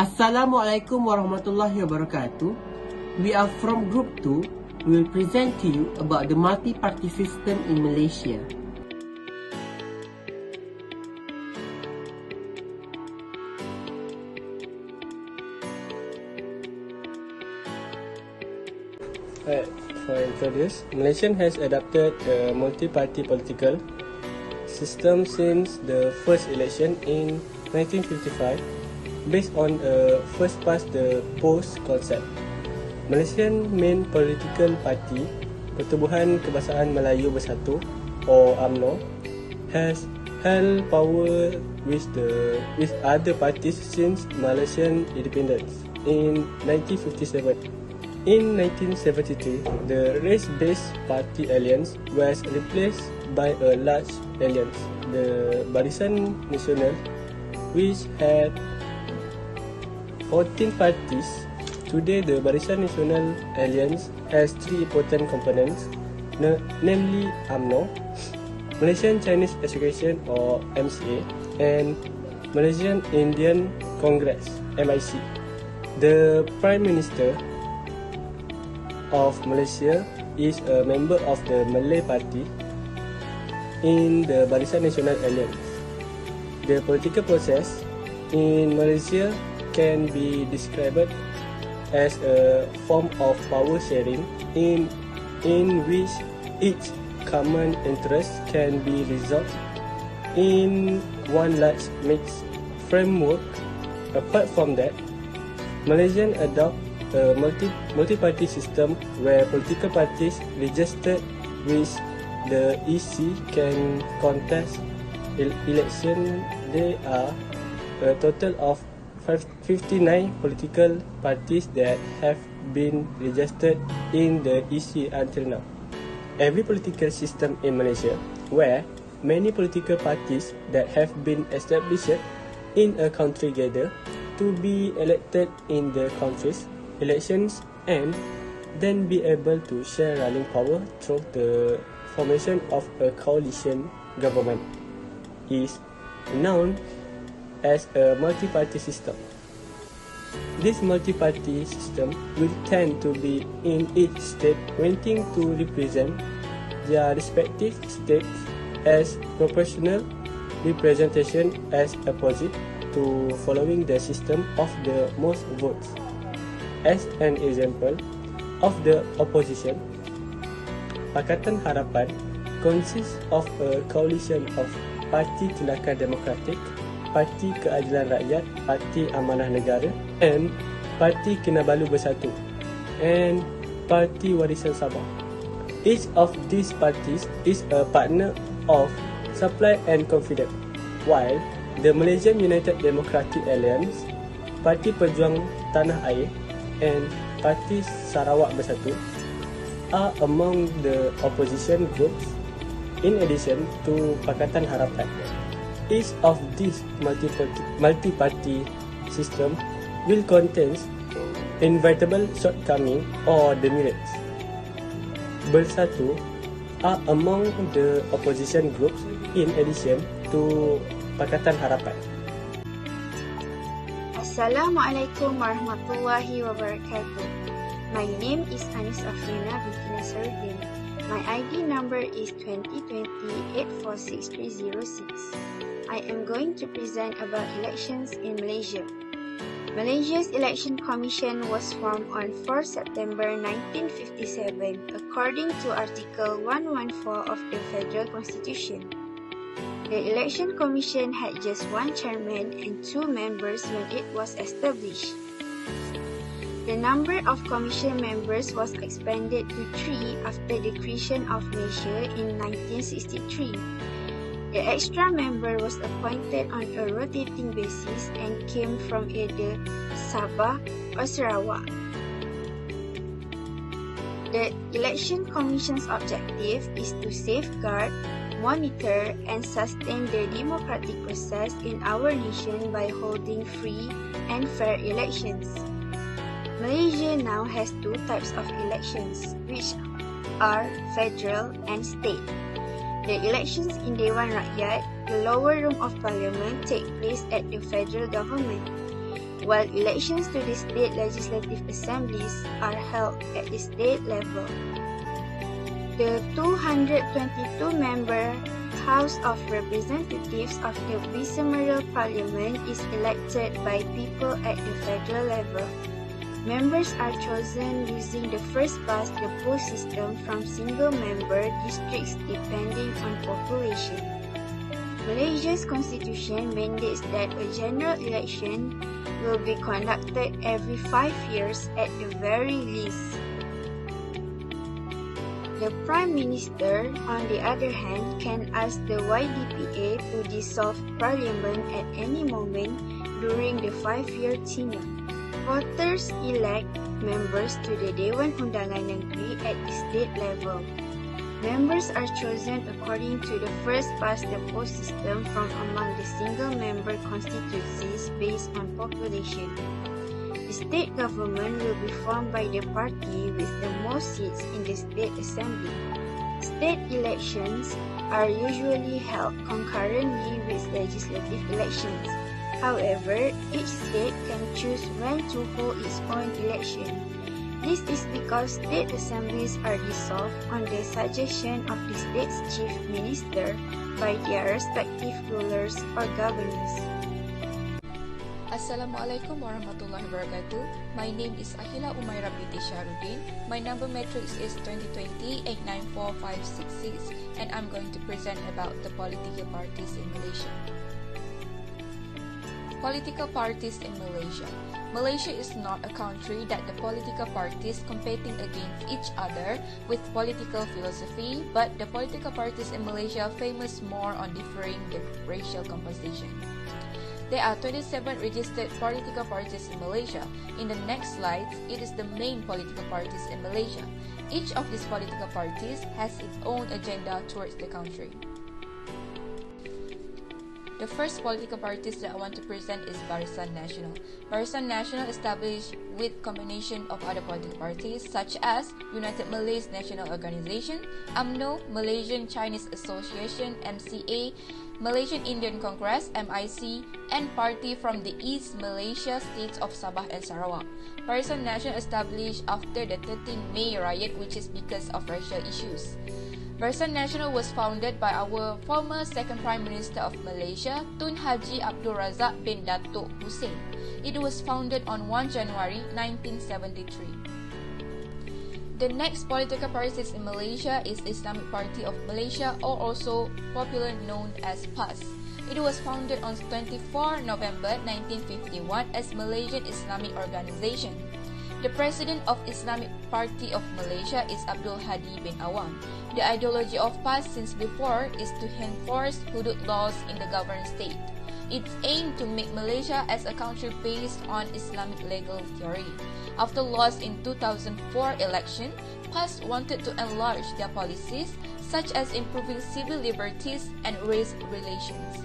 Assalamualaikum warahmatullahi wabarakatuh. We are from Group 2. We will present to you about the multi-party system in Malaysia. For introduce, Malaysia has adopted a multi-party political system since the first election in 1955 based on a first past the post concept. Malaysian main political party, Pertubuhan Kebangsaan Melayu Bersatu or UMNO, has held power with other parties since Malaysian independence in 1957. In 1973, the race-based party alliance was replaced by a large alliance, the Barisan Nasional, which had 14 parties. Today, the Barisan Nasional Alliance has three important components, namely UMNO, Malaysian Chinese Association or MCA, and Malaysian Indian Congress MIC. The Prime Minister of Malaysia is a member of the Malay Party in the Barisan Nasional Alliance. The political process in Malaysia can be described as a form of power sharing in which each common interest can be resolved in one large mixed framework. Apart from that, Malaysians adopt a multi-party system where political parties registered with the EC can contest election. There are a total of 59 political parties that have been registered in the EC until now. Every political system in Malaysia, where many political parties that have been established in a country gather to be elected in the country's elections and then be able to share ruling power through the formation of a coalition government, is known as a multi-party system. This multi-party system will tend to be in each state wanting to represent their respective states as proportional representation as opposite to following the system of the most votes. As an example of the opposition, Pakatan Harapan consists of a coalition of Parti Tindakan Demokratik, Parti Keadilan Rakyat, Parti Amanah Negara and Parti Kinabalu Bersatu and Parti Warisan Sabah. Each of these parties is a partner of Supply and Confidence, while the Malaysian United Democratic Alliance, Parti Pejuang Tanah Air and Parti Sarawak Bersatu are among the opposition groups in addition to Pakatan Harapan. Each of these multi-party system will contain inevitable shortcomings or demerits. Bersatu are among the opposition groups in addition to Pakatan Harapan. Assalamualaikum warahmatullahi wabarakatuh. My name is AFRINA binti NASARUDDIN. My ID number is 2020-846306. I am going to present about elections in Malaysia. Malaysia's Election Commission was formed on 4 September 1957 according to Article 114 of the Federal Constitution. The Election Commission had just one chairman and two members when it was established. The number of commission members was expanded to 3 after the creation of Malaysia in 1963. The extra member was appointed on a rotating basis and came from either Sabah or Sarawak. The Election Commission's objective is to safeguard, monitor and sustain the democratic process in our nation by holding free and fair elections. Malaysia now has two types of elections, which are federal and state. The elections in Dewan Rakyat, the lower room of parliament, take place at the federal government. while elections to the state legislative assemblies are held at the state level. The 222-member House of Representatives of the bicameral parliament is elected by people at the federal level. Members are chosen using the first-past-the-post system from single-member districts depending on population. Malaysia's constitution mandates that a general election will be conducted every 5 years at the very least. The Prime Minister, on the other hand, can ask the YDPA to dissolve Parliament at any moment during the 5-year tenure. Voters elect members to the Dewan Undangan Negeri at the state level. Members are chosen according to the first-past-the-post system from among the single-member constituencies based on population. The state government will be formed by the party with the most seats in the state assembly. State elections are usually held concurrently with legislative elections. However, each state can choose when to hold its own election. This is because state assemblies are dissolved on the suggestion of the state's chief minister by their respective rulers or governors. Assalamualaikum warahmatullahi wabarakatuh. My name is AQILAH binti SHAHARUDIN. My number matrix is 2020-894566 and I'm going to present about the political parties in Malaysia. Political parties in Malaysia. Malaysia is not a country that the political parties competing against each other with political philosophy, but the political parties in Malaysia famous more on differing the racial composition. There are 27 registered political parties in Malaysia. In the next slides, it is the main political parties in Malaysia. Each of these political parties has its own agenda towards the country. The first political parties that I want to present is Barisan Nasional. Barisan Nasional established with combination of other political parties such as United Malays National Organisation, UMNO, Malaysian Chinese Association MCA, Malaysian Indian Congress MIC, and party from the East Malaysia states of Sabah and Sarawak. Barisan Nasional established after the 13 May riot, which is because of racial issues. Barisan Nasional was founded by our former second Prime Minister of Malaysia, Tun Haji Abdul Razak bin Datuk Hussein. It was founded on 1 January 1973. The next political parties in Malaysia is Islamic Party of Malaysia, or also popularly known as PAS. It was founded on 24 November 1951 as Malaysian Islamic Organisation. The president of Islamic Party of Malaysia is Abdul Hadi bin Awang. The ideology of PAS since before is to enforce hudud laws in the governed state. Its aim to make Malaysia as a country based on Islamic legal theory. After loss in 2004 election, PAS wanted to enlarge their policies such as improving civil liberties and race relations.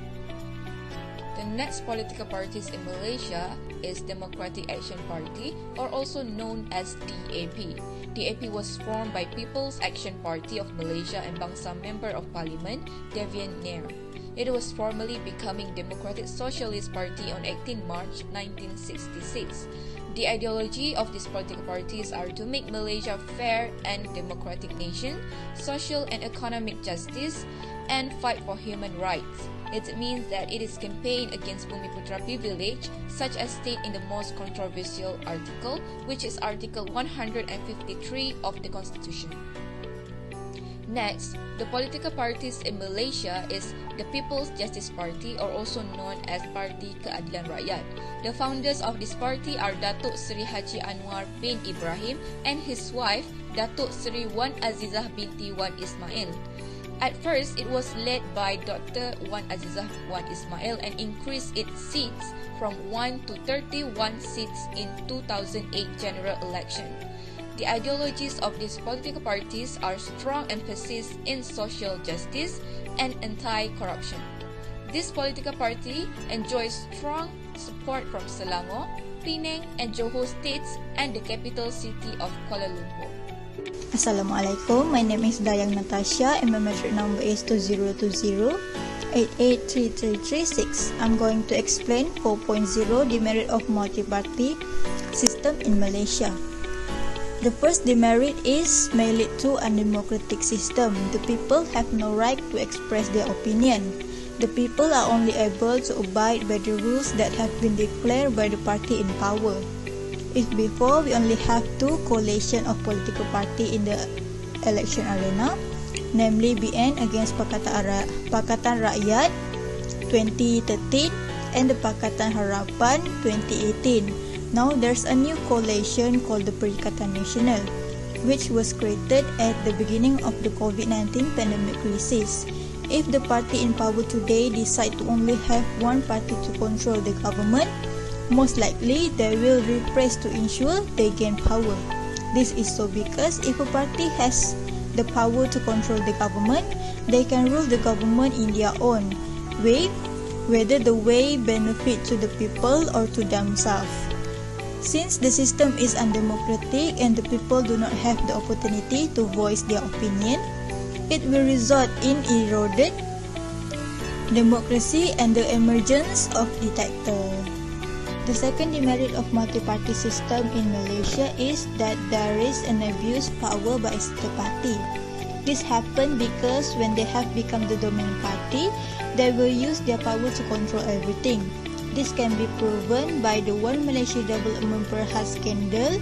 The next political parties in Malaysia is Democratic Action Party, or also known as DAP. DAP was formed by People's Action Party of Malaysia and Bangsa Member of Parliament, Devian Nair. It was formally becoming Democratic Socialist Party on 18 March 1966. The ideology of these political parties are to make Malaysia a fair and democratic nation, social and economic justice, and fight for human rights. It means that it is campaign against Bumiputra privilege, such as stated in the most controversial article, which is Article 153 of the Constitution. Next, the political parties in Malaysia is the People's Justice Party, or also known as Parti Keadilan Rakyat. The founders of this party are Datuk Seri Haji Anwar bin Ibrahim and his wife, Datuk Seri Wan Azizah binti Wan Ismail. At first, it was led by Dr. Wan Azizah Wan Ismail and increased its seats from 1 to 31 seats in 2008 general election. The ideologies of these political parties are strong emphasis in social justice and anti-corruption. This political party enjoys strong support from Selangor, Penang and Johor states and the capital city of Kuala Lumpur. Assalamualaikum, my name is DAYANG NATASHA and my metric number is 2020. 883336. I'm going to explain 4.0 demerit of multi-party system in Malaysia. The first demerit is may lead to undemocratic system. The people have no right to express their opinion. The people are only able to abide by the rules that have been declared by the party in power. If before we only have two coalition of political party in the election arena, namely BN against Pakatan Rakyat 2013 and the Pakatan Harapan 2018. Now there's a new coalition called the Perikatan Nasional, which was created at the beginning of the COVID-19 pandemic crisis. If the party in power today decide to only have one party to control the government, most likely they will repress to ensure they gain power. This is so because if a party has the power to control the government, they can rule the government in their own way, whether the way benefit to the people or to themselves. Since the system is undemocratic and the people do not have the opportunity to voice their opinion, it will result in eroded democracy and the emergence of dictator. The second demerit of multi-party system in Malaysia is that there is an abuse power by the party. This happened because when they have become the dominant party, they will use their power to control everything. This can be proven by the One Malaysia Development Berhad scandal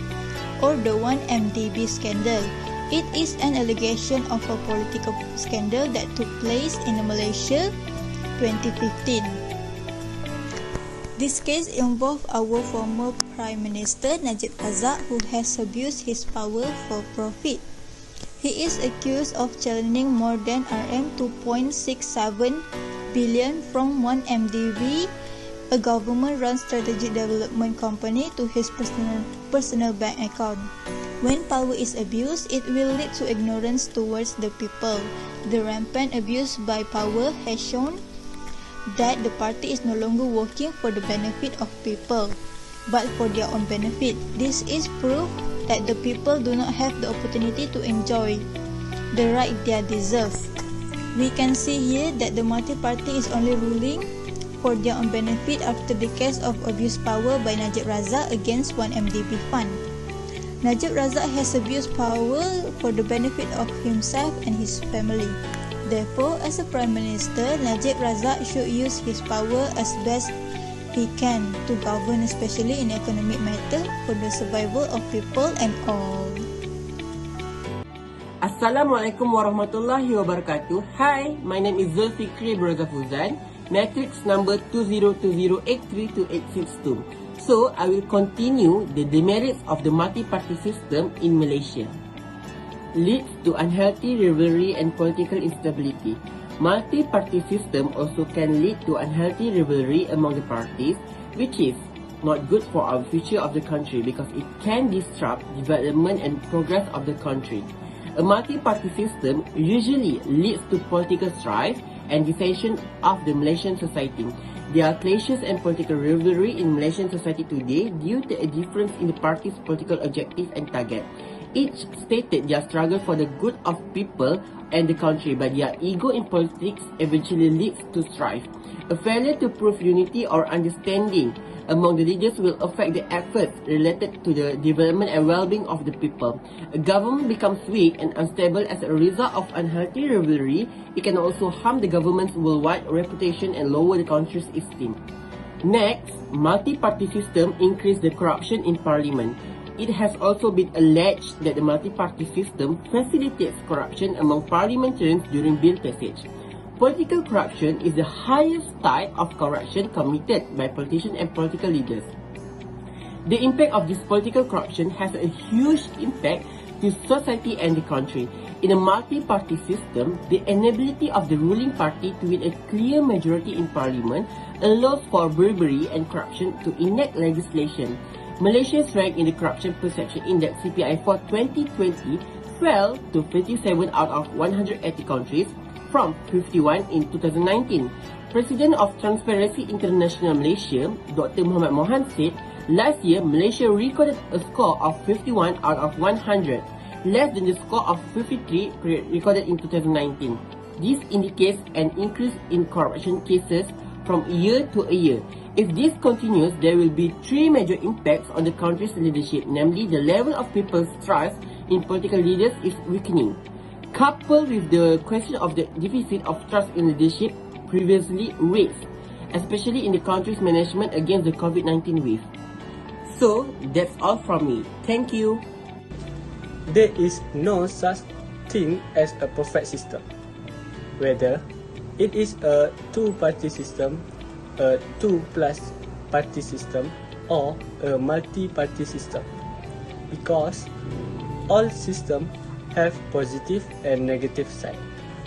or the One MDB scandal. It is an allegation of a political scandal that took place in Malaysia 2015. This case involved our former Prime Minister Najib Razak, who has abused his power for profit. He is accused of challenging more than RM2.67 billion from One MDB, a government-run strategic development company, to his personal bank account. When power is abused, it will lead to ignorance towards the people. The rampant abuse by power has shown that the party is no longer working for the benefit of people, but for their own benefit. This is proof that the people do not have the opportunity to enjoy the right they deserve. We can see here that the multi-party is only ruling for their own benefit after the case of abuse power by Najib Razak against One MDB fund. Najib Razak has abused power for the benefit of himself and his family. Therefore, as a Prime Minister, Najib Razak should use his power as best he can to govern, especially in economic matter, for the survival of people and all. Assalamualaikum warahmatullahi wabarakatuh. Hi, my name is Fiqry ROZAFUZAN, matrix number 2020832862. So, I will continue the demerits of the multi-party system in Malaysia. Leads to unhealthy rivalry and political instability. Multi-party system also can lead to unhealthy rivalry among the parties, which is not good for our future of the country because it can disrupt development and progress of the country. A multi-party system usually leads to political strife and dissension of the Malaysian society. There are clashes and political rivalry in Malaysian society today due to a difference in the party's political objectives and target. Each stated their struggle for the good of people and the country, but their ego in politics eventually leads to strife. A failure to prove unity or understanding among the leaders will affect the efforts related to the development and well-being of the people. A government becomes weak and unstable as a result of unhealthy rivalry. It can also harm the government's worldwide reputation and lower the country's esteem. Next, multi-party system increase the corruption in parliament. It has also been alleged that the multi-party system facilitates corruption among parliamentarians during bill passage. Political corruption is the highest type of corruption committed by politicians and political leaders. The impact of this political corruption has a huge impact to society and the country. In a multi-party system, the inability of the ruling party to win a clear majority in parliament allows for bribery and corruption to enact legislation. Malaysia's rank in the Corruption Perception Index CPI for 2020 fell to 57 out of 180 countries, from 51 in 2019. President of Transparency International Malaysia, Dr. Muhammad Mohan said, last year Malaysia recorded a score of 51 out of 100, less than the score of 53 recorded in 2019. This indicates an increase in corruption cases from year to year. If this continues, there will be three major impacts on the country's leadership, namely the level of people's trust in political leaders is weakening, coupled with the question of the deficit of trust in leadership previously raised, especially in the country's management against the COVID-19 wave. So, that's all from me. Thank you. There is no such thing as a perfect system, whether it is a two-party system, a two-plus-party system, or a multi-party system, because all systems have positive and negative side.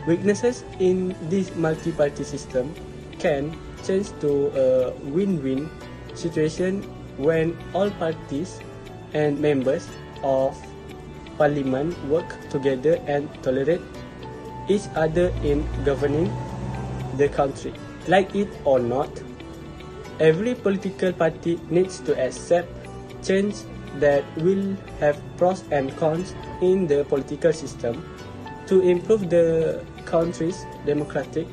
Weaknesses in this multi-party system can change to a win-win situation when all parties and members of parliament work together and tolerate each other in governing the country. Like it or not, every political party needs to accept change that will have pros and cons in the political system to improve the country's democratic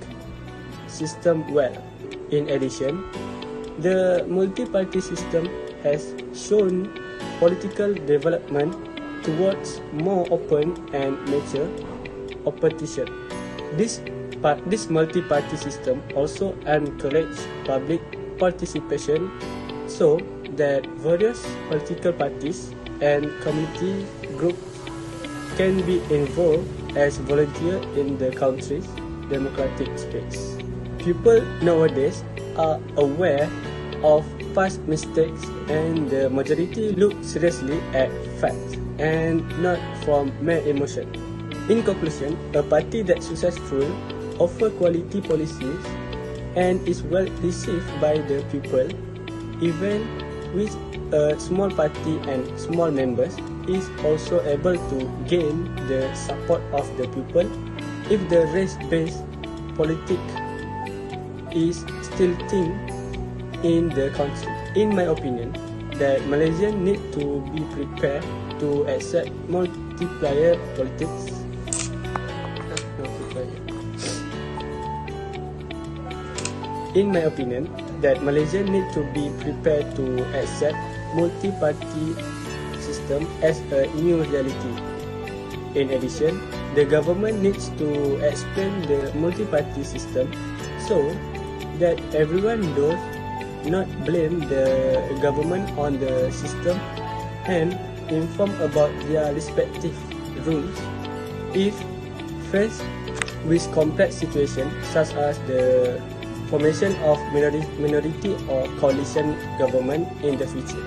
system well. In addition, the multi-party system has shown political development towards more open and mature competition. This multi-party system also encourages public participation so that various political parties and community groups can be involved as volunteers in the country's democratic space. People nowadays are aware of past mistakes and the majority look seriously at facts and not from mere emotion. In conclusion, a party that's successful offers quality policies and is well received by the people, even with a small party and small members, is also able to gain the support of the people if the race-based politics is still thing in the country. In my opinion, that Malaysians need to be prepared to accept multiplier politics. In my opinion, that Malaysians need to be prepared to accept multi-party system as a new reality. In addition, the government needs to explain the multi-party system so that everyone does not blame the government on the system and inform about their respective rules if faced with complex situations such as the formation of minority or coalition government in the future.